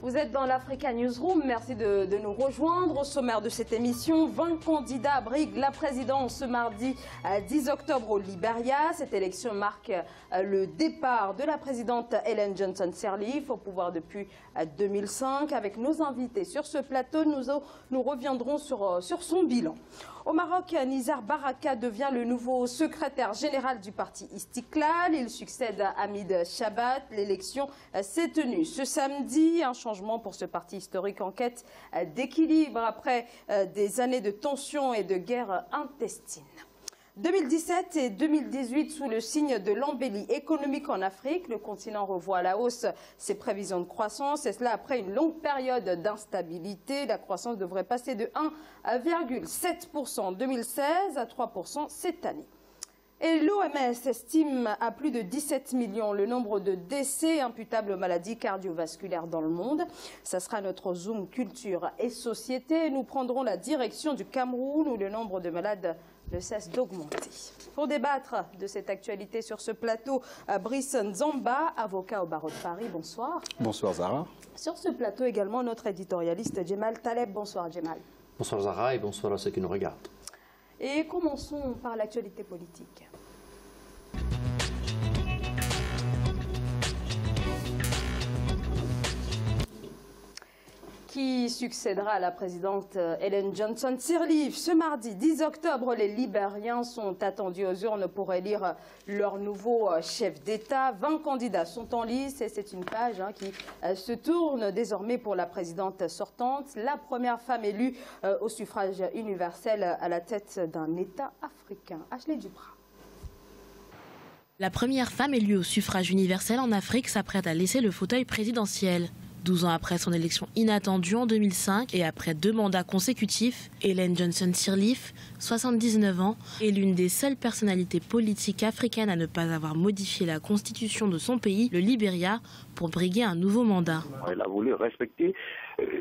Vous êtes dans l'Africa Newsroom, merci de nous rejoindre. Au sommaire de cette émission, 20 candidats briguent la présidence ce mardi 10 octobre au Libéria. Cette élection marque le départ de la présidente Ellen Johnson Sirleaf au pouvoir depuis 2005. Avec nos invités sur ce plateau, nous reviendrons sur son bilan. Au Maroc, Nizar Baraka devient le nouveau secrétaire général du parti Istiklal. Il succède à Hamid Chabat. L'élection s'est tenue ce samedi. Un changement pour ce parti historique en quête d'équilibre après des années de tensions et de guerres intestines. 2017 et 2018 sous le signe de l'embellie économique en Afrique. Le continent revoit à la hausse ses prévisions de croissance et cela après une longue période d'instabilité. La croissance devrait passer de 1,7% en 2016 à 3% cette année. Et l'OMS estime à plus de 17 millions le nombre de décès imputables aux maladies cardiovasculaires dans le monde. Ça sera notre Zoom culture et société. Nous prendrons la direction du Cameroun où le nombre de malades ne cesse d'augmenter. Pour débattre de cette actualité sur ce plateau, Brice Nzamba, avocat au barreau de Paris. Bonsoir. Bonsoir Zahra. Sur ce plateau également notre éditorialiste Djemal Taleb. Bonsoir Djemal. Bonsoir Zahra et bonsoir à ceux qui nous regardent. Et commençons par l'actualité politique. Qui succédera à la présidente Ellen Johnson Sirleaf. Ce mardi 10 octobre, les Libériens sont attendus aux urnes pour élire leur nouveau chef d'État. 20 candidats sont en lice et c'est une page qui se tourne désormais pour la présidente sortante, la première femme élue au suffrage universel à la tête d'un État africain. Ashley Duprat. La première femme élue au suffrage universel en Afrique s'apprête à laisser le fauteuil présidentiel. 12 ans après son élection inattendue en 2005 et après 2 mandats consécutifs, Ellen Johnson Sirleaf, 79 ans, est l'une des seules personnalités politiques africaines à ne pas avoir modifié la constitution de son pays, le Libéria, pour briguer un nouveau mandat. Elle a voulu respecter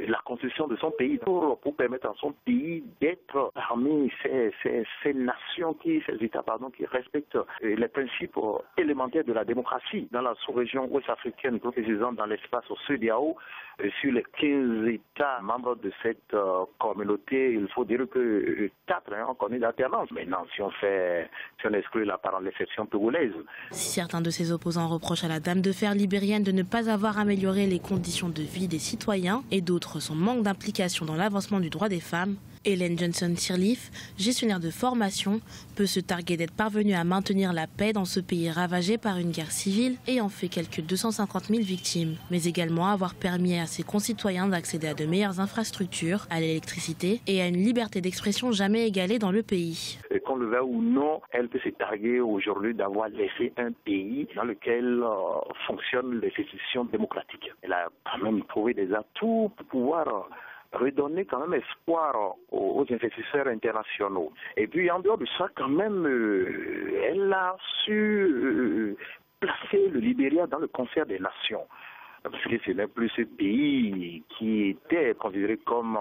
la constitution de son pays pour permettre à son pays d'être parmi ces nations, ces États qui respectent les principes élémentaires de la démocratie dans la sous-région ouest-africaine, plus précisément dans l'espace CEDEAO. Sur les 15 États membres de cette communauté, il faut dire que 4 ont connu l'alternance. Maintenant, si on exclut l'exception togolaise. Si certains de ses opposants reprochent à la Dame de Fer libérienne de ne pas avoir amélioré les conditions de vie des citoyens et d'autres son manque d'implication dans l'avancement du droit des femmes, Ellen Johnson Sirleaf, gestionnaire de formation, peut se targuer d'être parvenue à maintenir la paix dans ce pays ravagé par une guerre civile ayant fait quelques 250 000 victimes, mais également avoir permis à ses concitoyens d'accéder à de meilleures infrastructures, à l'électricité et à une liberté d'expression jamais égalée dans le pays. Qu'on le veuille ou non, elle peut se targuer aujourd'hui d'avoir laissé un pays dans lequel fonctionnent les institutions démocratiques. Elle a quand même trouvé des atouts pour pouvoir redonner quand même espoir aux investisseurs internationaux. Et puis en dehors de ça, quand même, elle a su placer le Libéria dans le concert des nations. Parce que ce n'est plus ce pays qui était considéré comme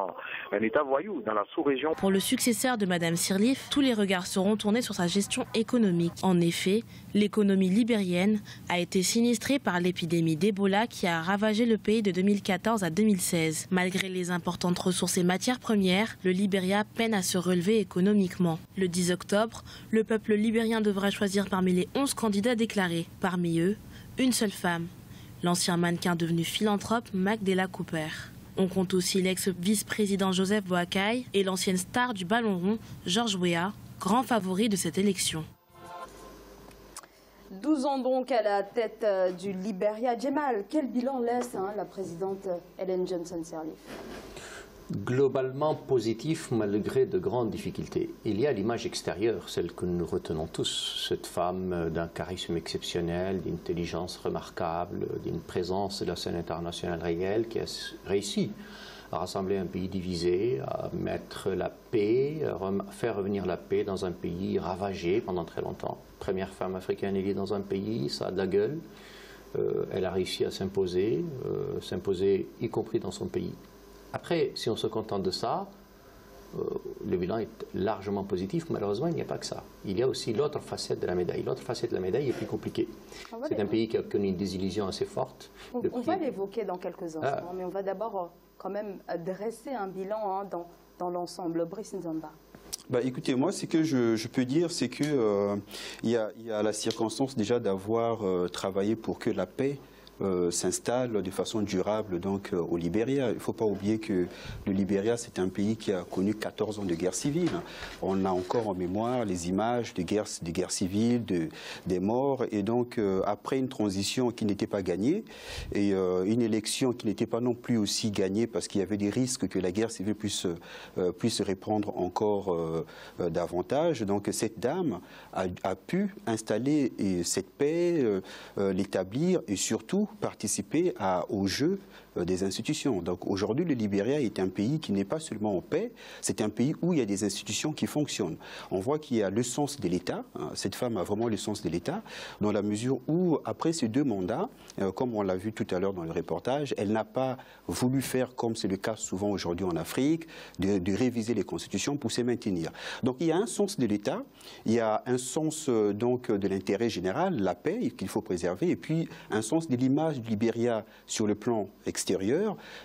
un État voyou dans la sous-région. Pour le successeur de Mme Sirleaf, tous les regards seront tournés sur sa gestion économique. En effet, l'économie libérienne a été sinistrée par l'épidémie d'Ebola qui a ravagé le pays de 2014 à 2016. Malgré les importantes ressources et matières premières, le Libéria peine à se relever économiquement. Le 10 octobre, le peuple libérien devra choisir parmi les 11 candidats déclarés. Parmi eux, une seule femme. L'ancien mannequin devenu philanthrope Magdala Cooper. On compte aussi l'ex-vice-président Joseph Boakai et l'ancienne star du ballon rond George Weah, grand favori de cette élection. 12 ans donc à la tête du Libéria. Djemal, quel bilan laisse la présidente Ellen Johnson Sirleaf? Globalement positif malgré de grandes difficultés. Il y a l'image extérieure, celle que nous retenons tous, cette femme d'un charisme exceptionnel, d'intelligence remarquable, d'une présence de la scène internationale réelle qui a réussi à rassembler un pays divisé, à mettre la paix, à faire revenir la paix dans un pays ravagé pendant très longtemps. Première femme africaine élue dans un pays, ça a de la gueule. Elle a réussi à s'imposer y compris dans son pays. Après, si on se contente de ça, le bilan est largement positif. Malheureusement, il n'y a pas que ça. Il y a aussi l'autre facette de la médaille. L'autre facette de la médaille est plus compliquée. C'est un pays qui a connu une désillusion assez forte. On va l'évoquer dans quelques instants, mais on va d'abord quand même dresser un bilan dans l'ensemble. Brice Nzamba. Bah, écoutez, moi, ce que je peux dire, c'est que il y a la circonstance déjà d'avoir travaillé pour que la paix s'installe de façon durable donc au Libéria. Il ne faut pas oublier que le Libéria, c'est un pays qui a connu 14 ans de guerre civile. On a encore en mémoire les images de guerres civiles, des morts, et donc après une transition qui n'était pas gagnée et une élection qui n'était pas non plus aussi gagnée parce qu'il y avait des risques que la guerre civile puisse se répandre encore davantage. Donc cette dame a pu installer cette paix, l'établir et surtout participer au jeu des institutions. Donc aujourd'hui, le Libéria est un pays qui n'est pas seulement en paix, c'est un pays où il y a des institutions qui fonctionnent. On voit qu'il y a le sens de l'État, cette femme a vraiment le sens de l'État, dans la mesure où, après ces 2 mandats, comme on l'a vu tout à l'heure dans le reportage, elle n'a pas voulu faire, comme c'est le cas souvent aujourd'hui en Afrique, de réviser les constitutions pour se maintenir. Donc il y a un sens de l'État, il y a un sens donc de l'intérêt général, la paix qu'il faut préserver, et puis un sens de l'image du Libéria sur le plan extérieur.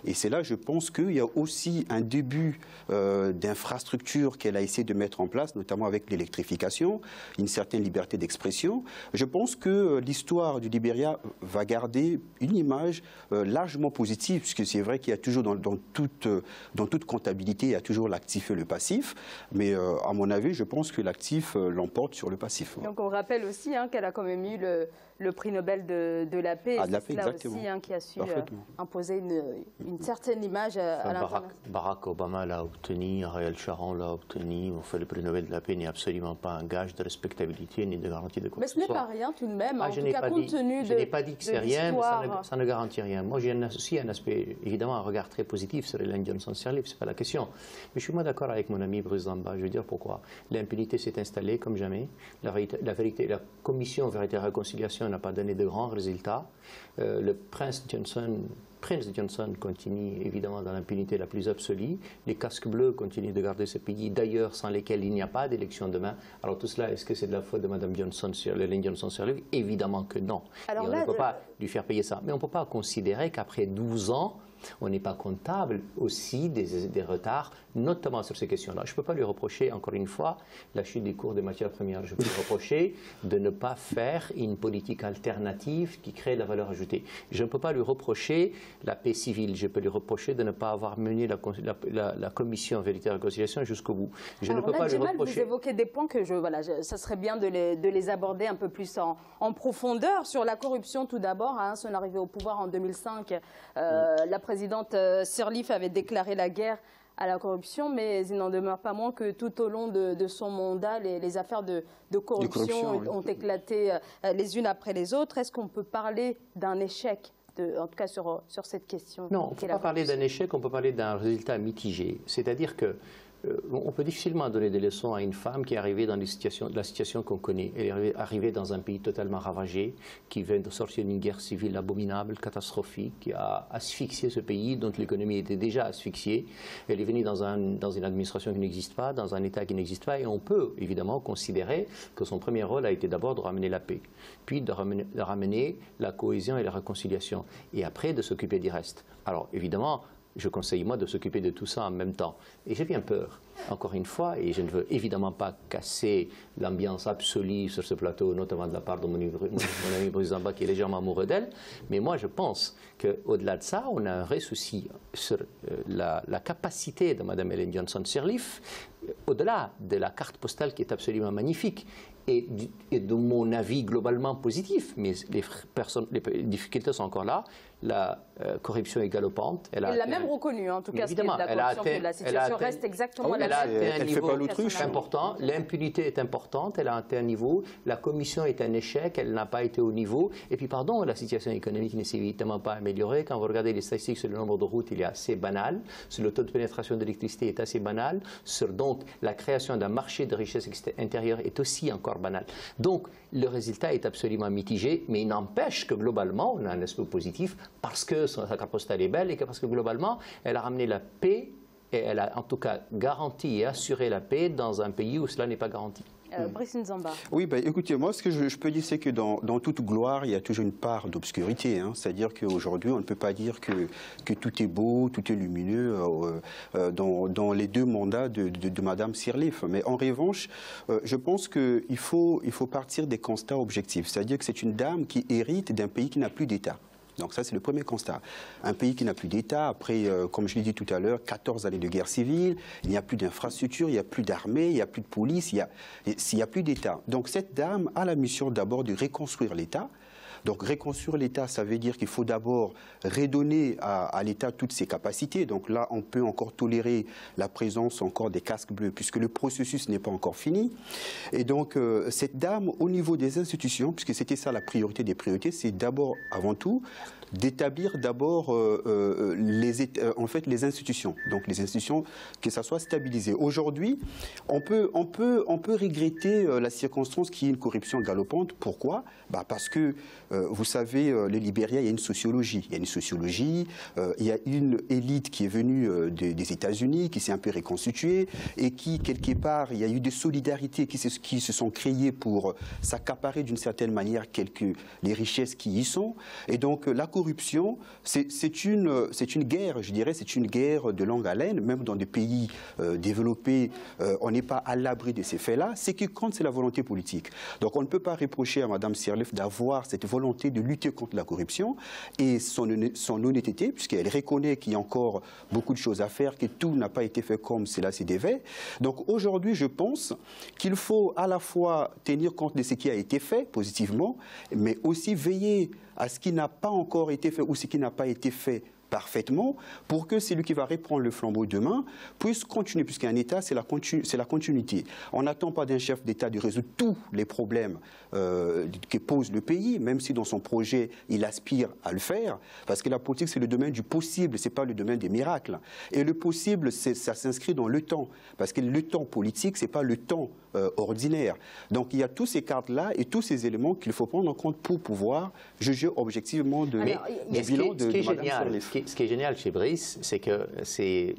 Et c'est là, je pense qu'il y a aussi un début d'infrastructure qu'elle a essayé de mettre en place, notamment avec l'électrification, une certaine liberté d'expression. Je pense que l'histoire du Libéria va garder une image largement positive, puisque c'est vrai qu'il y a toujours dans toute comptabilité, il y a toujours l'actif et le passif. Mais à mon avis, je pense que l'actif l'emporte sur le passif. Donc on rappelle aussi qu'elle a quand même eu le prix Nobel de la paix. C'est là aussi qui a su imposer une certaine image à l'international. Barack Obama l'a obtenu, Ariel Sharon l'a obtenu. Enfin, le prix Nobel de la paix n'est absolument pas un gage de respectabilité ni de garantie de quoi que ce soit. Mais ce n'est pas rien tout de même, en tout cas compte tenu de Je n'ai pas dit que c'est rien, mais ça ne garantit rien. Moi, j'ai aussi un aspect, évidemment, un regard très positif sur Hélène Johnson-Sirleaf, ce n'est pas la question. Mais je suis moins d'accord avec mon ami Brice Nzamba. Je veux dire pourquoi. L'impunité s'est installée comme jamais. La commission Vérité et Réconciliation n'a pas donné de grands résultats. Le prince Johnson continue évidemment dans l'impunité la plus absolue. Les casques bleus continuent de garder ce pays, d'ailleurs sans lesquels il n'y a pas d'élection demain. Alors tout cela, est-ce que c'est de la faute de Mme Hélène Johnson-Sirleaf? Évidemment que non. Alors, on ne peut pas lui faire payer ça. Mais on ne peut pas considérer qu'après 12 ans, on n'est pas comptable aussi des retards, notamment sur ces questions-là. Je ne peux pas lui reprocher, encore une fois, la chute des cours des matières premières. Je peux lui reprocher de ne pas faire une politique alternative qui crée la valeur ajoutée. Je ne peux pas lui reprocher la paix civile. Je peux lui reprocher de ne pas avoir mené la commission Vérité et Réconciliation jusqu'au bout. Je ne peux pas lui reprocher... Vous évoquez des points que ça serait bien de les aborder un peu plus en profondeur. Sur la corruption, tout d'abord, son arrivée au pouvoir en 2005, la présidente Sirleaf avait déclaré la guerre à la corruption, mais il n'en demeure pas moins que tout au long de son mandat, les affaires de corruption ont éclaté les unes après les autres. Est-ce qu'on peut parler d'un échec, en tout cas sur cette question? Non, on ne peut pas parler d'un échec, on peut parler d'un résultat mitigé. C'est-à-dire que on peut difficilement donner des leçons à une femme qui est arrivée dans la situation qu'on connaît. Elle est arrivée dans un pays totalement ravagé, qui vient de sortir d'une guerre civile abominable, catastrophique, qui a asphyxié ce pays, dont l'économie était déjà asphyxiée. Elle est venue dans une administration qui n'existe pas, dans un État qui n'existe pas, et on peut évidemment considérer que son premier rôle a été d'abord de ramener la paix, puis de ramener la cohésion et la réconciliation, et après de s'occuper du reste. Alors évidemment, je conseille, moi, de s'occuper de tout ça en même temps. Et j'ai bien peur, encore une fois, et je ne veux évidemment pas casser l'ambiance absolue sur ce plateau, notamment de la part de mon ami Brice Nzamba, qui est légèrement amoureux d'elle, mais moi, je pense qu'au-delà de ça, on a un vrai souci sur la capacité de Mme Hélène Johnson-Sirleaf, au-delà de la carte postale qui est absolument magnifique, et de mon avis globalement positif, mais les difficultés sont encore là. La corruption est galopante. Elle l'a même reconnu, en tout cas, ce qui est de la corruption, que la situation reste exactement la même. Elle ne fait pas l'autruche. Important. L'impunité est importante, elle a atteint un niveau. La commission est un échec, elle n'a pas été au niveau. Et puis, pardon, la situation économique ne s'est évidemment pas améliorée. Quand vous regardez les statistiques sur le nombre de routes, il est assez banal. Sur le taux de pénétration de l'électricité est assez banal. Donc, la création d'un marché de richesse intérieure est aussi encore banal. Donc, le résultat est absolument mitigé, mais il n'empêche que globalement, on a un aspect positif parce que sa carte postale est belle et que parce que globalement, elle a ramené la paix et elle a en tout cas garanti et assuré la paix dans un pays où cela n'est pas garanti. Brice Nzamba. Oui, écoutez, moi, ce que je peux dire, c'est que dans toute gloire, il y a toujours une part d'obscurité. Hein. C'est-à-dire qu'aujourd'hui, on ne peut pas dire que tout est beau, tout est lumineux dans les deux mandats de Mme Sirleaf. Mais en revanche, je pense qu'il faut partir des constats objectifs. C'est-à-dire que c'est une dame qui hérite d'un pays qui n'a plus d'État. Donc ça, c'est le premier constat. Un pays qui n'a plus d'État, après, comme je l'ai dit tout à l'heure, 14 années de guerre civile, il n'y a plus d'infrastructure, il n'y a plus d'armée, il n'y a plus de police, il n'y a plus d'État. Donc cette dame a la mission d'abord de reconstruire l'État. Donc reconstruire l'État, ça veut dire qu'il faut d'abord redonner à l'État toutes ses capacités. Donc là, on peut encore tolérer la présence encore des casques bleus, puisque le processus n'est pas encore fini. Et donc cette dame, au niveau des institutions, puisque c'était ça la priorité des priorités, c'est d'abord, avant tout, d'établir d'abord les institutions. Donc les institutions, que ça soit stabilisé. Aujourd'hui, on peut regretter la circonstance qui est une corruption galopante. Pourquoi? Parce que vous savez, le Libéria, il y a une sociologie. Il y a une sociologie, il y a une élite qui est venue des États-Unis, qui s'est un peu reconstituée et qui, quelque part, il y a eu des solidarités qui se sont créées pour s'accaparer d'une certaine manière les richesses qui y sont. Et donc, la corruption, c'est une guerre, je dirais, c'est une guerre de longue haleine. Même dans des pays développés, on n'est pas à l'abri de ces faits-là. C'est que quand c'est la volonté politique. Donc, on ne peut pas reprocher à Mme Sirleaf d'avoir cette volonté de lutter contre la corruption et son honnêteté, puisqu'elle reconnaît qu'il y a encore beaucoup de choses à faire, que tout n'a pas été fait comme cela se devait. Donc aujourd'hui, je pense qu'il faut à la fois tenir compte de ce qui a été fait positivement, mais aussi veiller à ce qui n'a pas encore été fait ou ce qui n'a pas été fait parfaitement pour que celui qui va reprendre le flambeau demain puisse continuer, puisqu'un État, c'est la continuité. On n'attend pas d'un chef d'État de résoudre tous les problèmes que pose le pays, même si dans son projet, il aspire à le faire, parce que la politique, c'est le domaine du possible, ce n'est pas le domaine des miracles. Et le possible, ça s'inscrit dans le temps, parce que le temps politique, ce n'est pas le temps ordinaire. Donc il y a tous ces cartes-là et tous ces éléments qu'il faut prendre en compte pour pouvoir juger objectivement du bilan de Mme Sirleaf. Ce qui est génial chez Brice, c'est que ses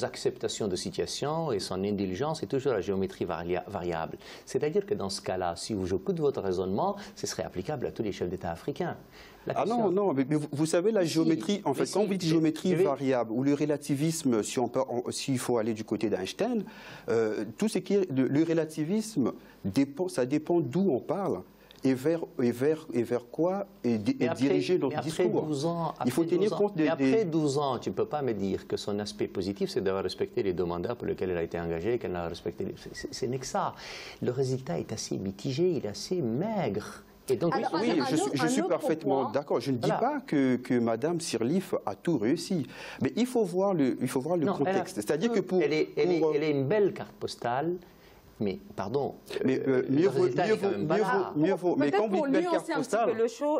acceptations de situation et son indulgence, c'est toujours la géométrie variable. C'est-à-dire que dans ce cas-là, si j'écoute votre raissonement, ce serait applicable à tous les chefs d'État africains. Non, mais vous savez, la géométrie, en fait, quand vous dites géométrie variable ou le relativisme, s'il faut aller du côté d'Einstein, tout ce qui est le relativisme, ça dépend d'où on parle. Et vers quoi diriger notre discours. 12 ans, il faut tenir compte des... Après 12 ans, tu ne peux pas me dire que son aspect positif, c'est d'avoir respecté les deux mandats pour lesquels elle a été engagée, qu'elle n'a respecté... Ce n'est que ça. Le résultat est assez mitigé, il est assez maigre. Et donc, je suis parfaitement d'accord. Je ne dis pas que Mme Sirleaf a tout réussi. Mais il faut voir le contexte. C'est-à-dire que elle est une belle carte postale. Mais, pardon, mieux vaut. Mais quand vous nuancez un petit peu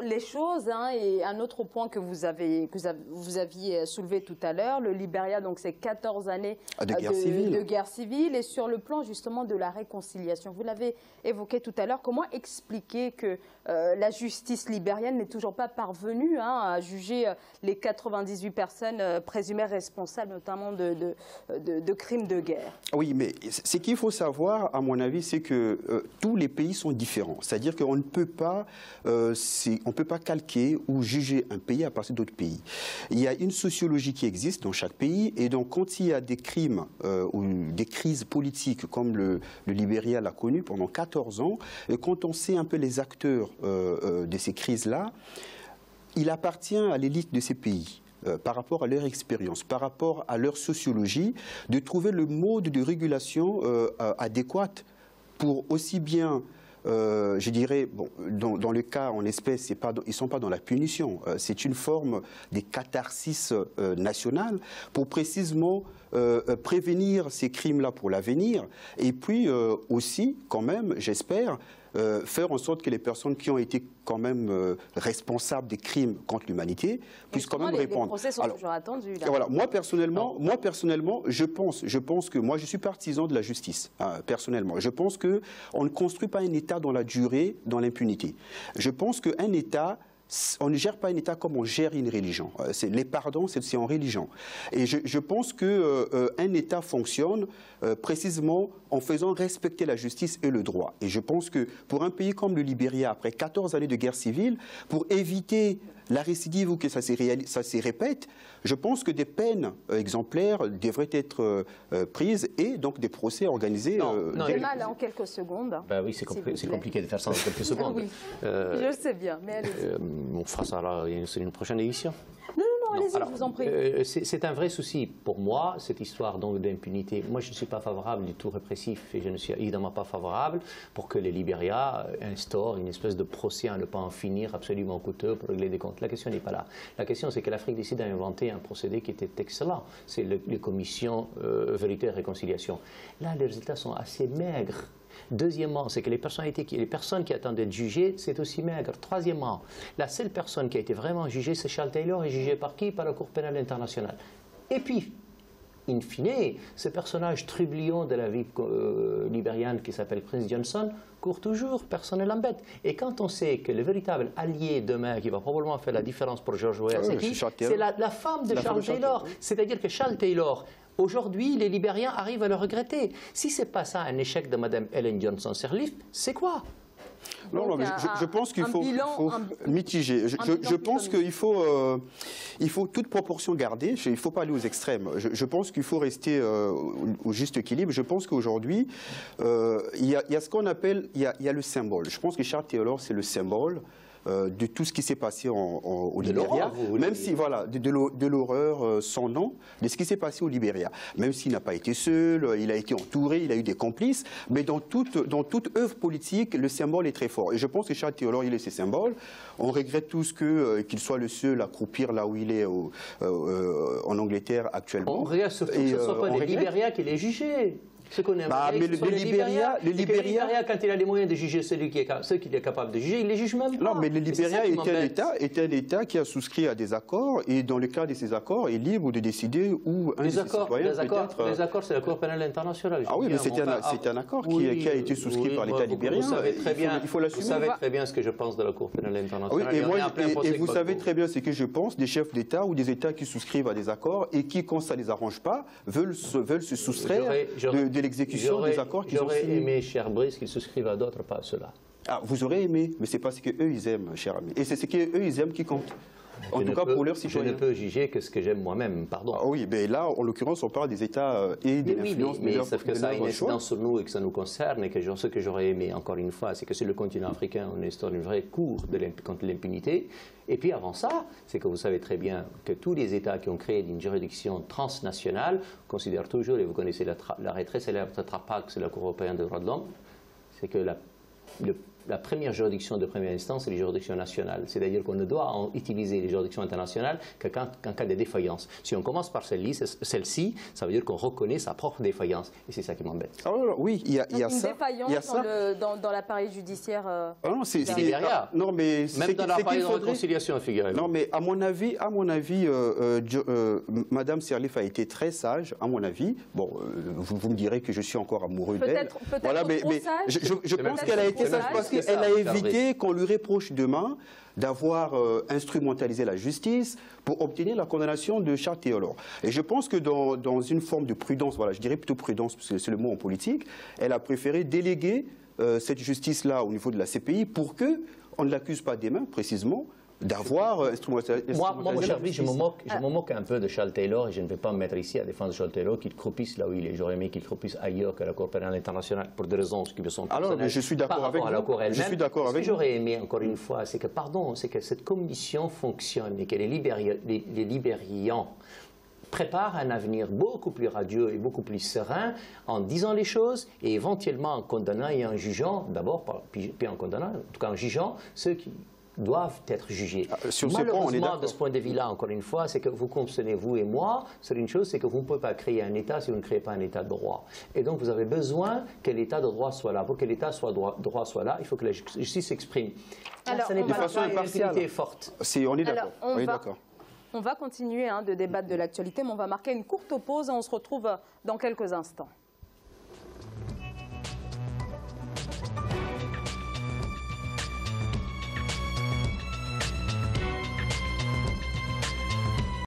les choses, hein, et un autre point que vous aviez soulevé tout à l'heure, le Libéria, donc c'est 14 années de guerre civile, et sur le plan justement de la réconciliation. Vous l'avez évoqué tout à l'heure, comment expliquer que la justice libérienne n'est toujours pas parvenue à juger les 98 personnes présumées responsables, notamment de crimes de guerre? Oui, mais ce qu'il faut savoir, à mon avis, c'est que tous les pays sont différents. C'est-à-dire qu'on ne peut pas, calquer ou juger un pays à partir d'autres pays. Il y a une sociologie qui existe dans chaque pays, et donc quand il y a des crimes ou des crises politiques, comme le Libéria l'a connu pendant 14 ans, et quand on sait un peu les acteurs de ces crises-là, il appartient à l'élite de ces pays, par rapport à leur expérience, par rapport à leur sociologie, de trouver le mode de régulation adéquat pour aussi bien, je dirais, dans le cas en espèce, ils ne sont pas dans la punition, c'est une forme de catharsis nationale pour précisément prévenir ces crimes-là pour l'avenir, et puis aussi, quand même, j'espère, faire en sorte que les personnes qui ont été quand même responsables des crimes contre l'humanité puissent quand même répondre. Les procès sont toujours attendus. Là. Voilà, moi personnellement, je pense que moi je suis partisan de la justice. Personnellement, je pense que on ne construit pas un État dans la durée, dans l'impunité. Je pense qu'un État on ne gère pas un État comme on gère une religion. Les pardons, c'est en religion. Et je pense qu'un État fonctionne précisément en faisant respecter la justice et le droit. Et je pense que pour un pays comme le Libéria, après 14 années de guerre civile, pour éviter la récidive ou que ça se répète, je pense que des peines exemplaires devraient être prises et donc des procès organisés. C'est mal en quelques secondes. Ben oui, c'est compliqué de faire ça en quelques secondes. Oui, je sais bien, mais allez-y. On fera ça là, c'est une prochaine édition. Allez-y, je vous en prie. C'est un vrai souci pour moi, cette histoire d'impunité. Moi, je ne suis pas favorable du tout répressif et je ne suis évidemment pas favorable pour que les Libéria instaurent une espèce de procès à ne pas en finir absolument coûteux pour régler des comptes. La question n'est pas là. La question, c'est que l'Afrique du Sud a inventé un procédé qui était excellent. C'est les commissions Vérité et Réconciliation. Là, les résultats sont assez maigres. Deuxièmement, c'est que les personnes qui attendent d'être jugées, c'est aussi maigre. Troisièmement, la seule personne qui a été vraiment jugée, c'est Charles Taylor, et jugé par qui? Par la Cour pénale internationale. Et puis, in fine, ce personnage trublion de la vie libérienne qui s'appelle Prince Johnson court toujours, personne ne l'embête. Et quand on sait que le véritable allié demain qui va probablement faire la différence pour George Weah, c'est la femme de Charles Taylor. C'est-à-dire que Charles Taylor, aujourd'hui, les Libériens arrivent à le regretter. Si ce n'est pas ça un échec de Mme Ellen Johnson Sirleaf, c'est quoi? Non, mais je pense qu'il faut mitiger. Je pense qu'il faut toute proportion garder. Il ne faut pas aller aux extrêmes. Je pense qu'il faut rester au juste équilibre. Je pense qu'aujourd'hui, il y a ce qu'on appelle, il y a le symbole. Je pense que Charles Taylor, c'est le symbole de tout ce qui s'est passé au Libéria, même si, voilà, de l'horreur sans nom, de ce qui s'est passé au Libéria. Même s'il n'a pas été seul, il a été entouré, il a eu des complices, mais dans toute œuvre politique, le symbole est très fort. Et je pense que Charles Taylor, il est ce symbole. On regrette tous qu'il soit le seul à croupir là où il est en Angleterre actuellement. On regrette surtout que ce ne soit pas les Libériens qui l'aient jugé. Ce qu'on aimerait, mais le Libéria, quand il a les moyens de juger ceux qu'il est capable de juger, il les juge même pas. Non, mais le Libéria est un État qui a souscrit à des accords et dans le cas de ces accords est libre de décider où un citoyen peut-être... Les accords, c'est la Cour pénale internationale. Ah oui, mais c'est un accord qui a été souscrit par l'État libérien. Vous savez très bien, vous savez très bien ce que je pense de la Cour pénale internationale. Oui, et vous savez très bien ce que je pense des chefs d'État ou des États qui souscrivent à des accords et qui, quand ça ne les arrange pas, veulent se soustraire de l'exécution des accords qu'ils ont signés. J'aurais aimé, cher Brice, qu'ils souscrivent à d'autres, pas à ceux-là. Ah, vous aurez aimé, mais c'est pas ce qu'eux ils aiment, cher ami. Et c'est ce qu'eux ils aiment qui compte. En tout cas, pour leurs citoyens. Je ne peux juger que ce que j'aime moi-même, pardon. Ah oui, mais là, en l'occurrence, on parle des États et de l'influence. Mais sauf que ça a une incidence sur nous et que ça nous concerne, et que ce que j'aurais aimé, encore une fois, c'est que sur le continent africain, on instaure une vraie cour contre l'impunité. Et puis avant ça, c'est que vous savez très bien que tous les États qui ont créé une juridiction transnationale considèrent toujours, et vous connaissez l'arrêt très célèbre de TRAPAC, c'est la Cour européenne des droits de l'homme, c'est que la première juridiction de première instance, c'est les juridictions nationales. C'est-à-dire qu'on ne doit utiliser les juridictions internationales qu'en cas de défaillance. Si on commence par celle-ci, ça veut dire qu'on reconnaît sa propre défaillance. Et c'est ça qui m'embête. Oh, oui, il y a ça. Une défaillance dans l'appareil judiciaire non, c'est Libéria. Non, mais même dans l'appareil de réconciliation, figurez-vous. Non, mais à mon avis, Madame Sirleaf a été très sage, à mon avis. Bon, vous me direz que je suis encore amoureux d'elle. Voilà, mais je pense qu'elle a été sage parce qu'elle a évité qu'on lui reproche demain d'avoir instrumentalisé la justice pour obtenir la condamnation de Charles Taylor. Et je pense que dans une forme de prudence, voilà, je dirais plutôt prudence, parce que c'est le mot en politique, elle a préféré déléguer cette justice-là au niveau de la CPI pour qu'on ne l'accuse pas demain, précisément, d'avoir instrumentalisé. Moi, mon cher Brice, je me moque un peu de Charles Taylor et je ne vais pas me mettre ici à défendre Charles Taylor, qu'il croupisse là où il est. J'aurais aimé qu'il croupisse ailleurs que la Cour pénale internationale pour des raisons qui me sont personnelles. Alors, mais je suis d'accord avec vous. Je suis d'accord avec vous. Ce que j'aurais aimé, encore une fois, c'est que cette commission fonctionne et que les Libériens préparent un avenir beaucoup plus radieux et beaucoup plus serein en disant les choses et éventuellement en condamnant et en jugeant, d'abord, puis en condamnant, en tout cas en jugeant ceux qui doivent être jugés. Malheureusement, de ce point de vue-là, encore une fois, c'est que vous comprenez, vous et moi, sur une chose, c'est que vous ne pouvez pas créer un État si vous ne créez pas un État de droit. Et donc, vous avez besoin que l'État de droit soit là. Pour que l'État droit soit là, il faut que la justice s'exprime. Alors, de façon impartiale et forte. On est d'accord. On va continuer de débattre de l'actualité, mais on va marquer une courte pause et on se retrouve dans quelques instants.